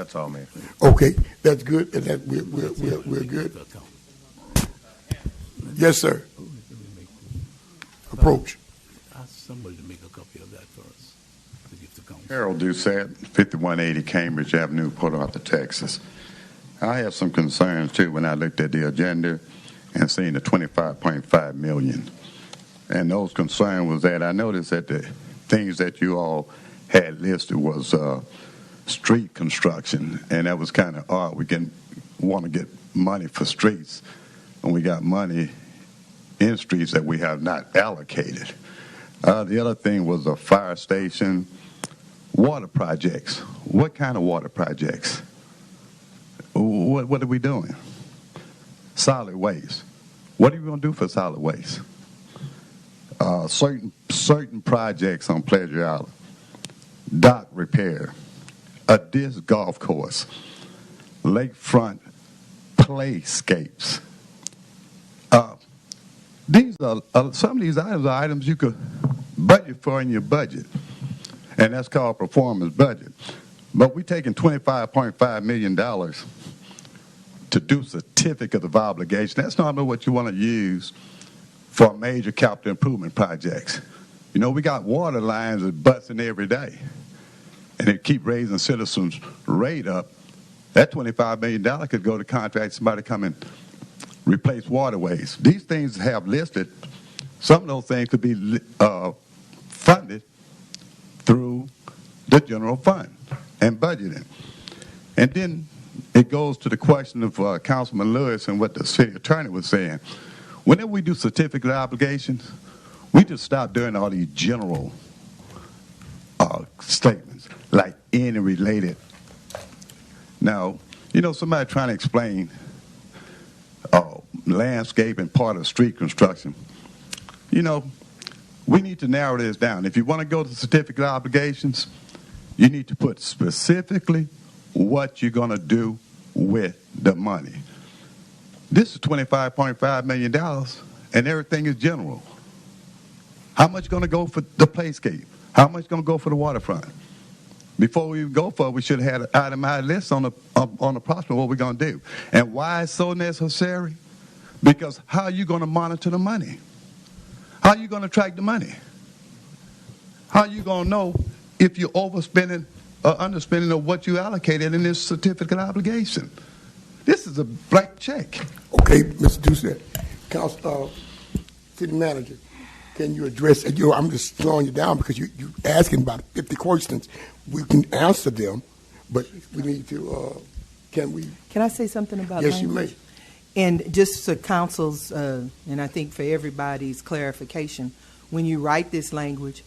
That's all, Mayor. Okay, that's good, and that we're good. Yes, sir. Approach. Ask somebody to make a copy of that for us to give to council. Harold Doucet, 5180 Cambridge Avenue, Port Arthur, Texas. I have some concerns, too, when I looked at the agenda and seen the $25.5 million. And those concerns was that I noticed that the things that you all had listed was street construction, and that was kind of odd. We can want to get money for streets, and we got money in streets that we have not allocated. The other thing was a fire station, water projects. What kind of water projects? What are we doing? Solid waste. What are you going to do for solid waste? Certain projects on Pleasure Island, dock repair, a disc golf course, lakefront playscapes. These are some of these items are items you could budget for in your budget, and that's called performance budget. But we're taking $25.5 million to do certificate of obligation. That's normally what you want to use for major capital improvement projects. You know, we got water lines that busting every day, and they keep raising citizens' rate up. That $25 million could go to contract somebody come and replace waterways. These things have listed. Some of those things could be funded through the general fund and budgeting. And then it goes to the question of Councilman Lewis and what the city attorney was saying. Whenever we do certificate of obligations, we just stop doing all these general statements, like any related. Now, you know, somebody trying to explain landscape and part of street construction. You know, we need to narrow this down. If you want to go to certificate of obligations, you need to put specifically what you're going to do with the money. This is $25.5 million, and everything is general. How much going to go for the playscape? How much going to go for the waterfront? Before we even go for it, we should have had an itemized list on the prospect of what we're going to do. And why it's so necessary? Because how are you going to monitor the money? How are you going to track the money? How are you going to know if you're overspending or underspending of what you allocated in this certificate of obligation? This is a blank check. Okay, Mr. Doucet. Council, City Manager, can you address, I'm just slowing you down because you're asking about 50 questions. We can answer them, but we need to, Can I say something about Yes, language? you may. And just for council's, and I think for everybody's clarification, when you write this language,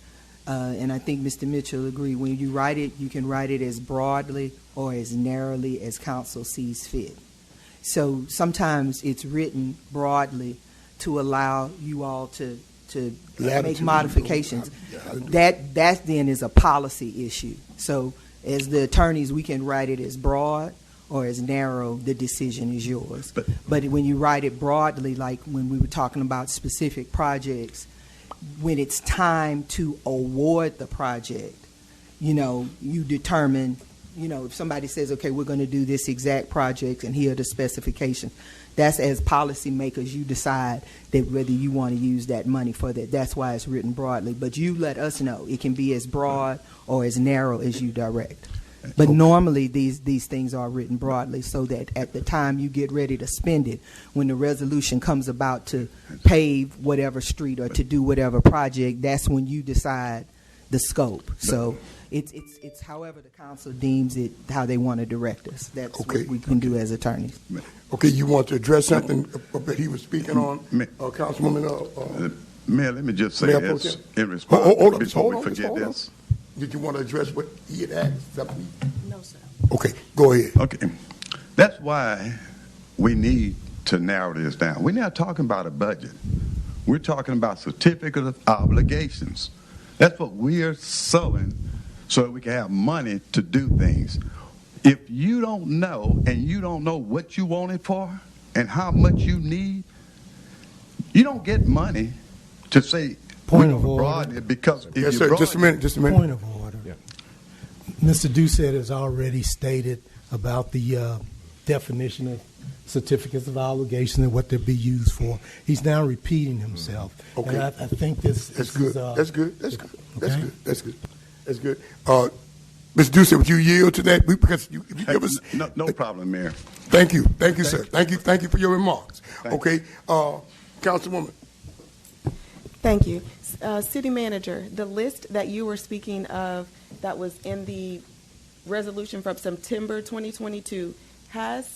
and I think Mr. Mitchell agreed, when you write it, you can write it as broadly or as narrowly as council sees fit. So sometimes it's written broadly to allow you all to make modifications. That then is a policy issue. So as the attorneys, we can write it as broad or as narrow. The decision is yours. But when you write it broadly, like when we were talking about specific projects, when it's time to award the project, you know, you determine, you know, if somebody says, okay, we're going to do this exact project and here are the specifications, that's as policymakers, you decide that whether you want to use that money for that. That's why it's written broadly. But you let us know. It can be as broad or as narrow as you direct. But normally these things are written broadly so that at the time you get ready to spend it, when the resolution comes about to pave whatever street or to do whatever project, that's when you decide the scope. So it's however the council deems it, how they want to direct us. That's what we can do as attorneys. Okay, you want to address something that he was speaking on, Councilwoman? Mayor, let me just say this in response before we forget this. Did you want to address what he had asked? Something? No, sir. Okay, go ahead. Okay, that's why we need to narrow this down. We're not talking about a budget. We're talking about certificate of obligations. That's what we're selling so that we can have money to do things. If you don't know and you don't know what you want it for and how much you need, you don't get money to say, point of order. Because yes, sir. Just a minute. Point of order. Yeah. Mr. Doucet has already stated about the definition of certificates of obligation and what they'll be used for. He's now repeating himself. Okay. And I think this That's is, good. That's good. That's good. That's okay. good. That's good. That's good. Ms. Doucet, would you yield to that? Because if you give us. No problem, Mayor. Thank you. Thank you, sir. Thank you for your remarks. Thank Okay. Councilwoman. Thank you. City Manager, the list that you were speaking of that was in the resolution from September 2022 has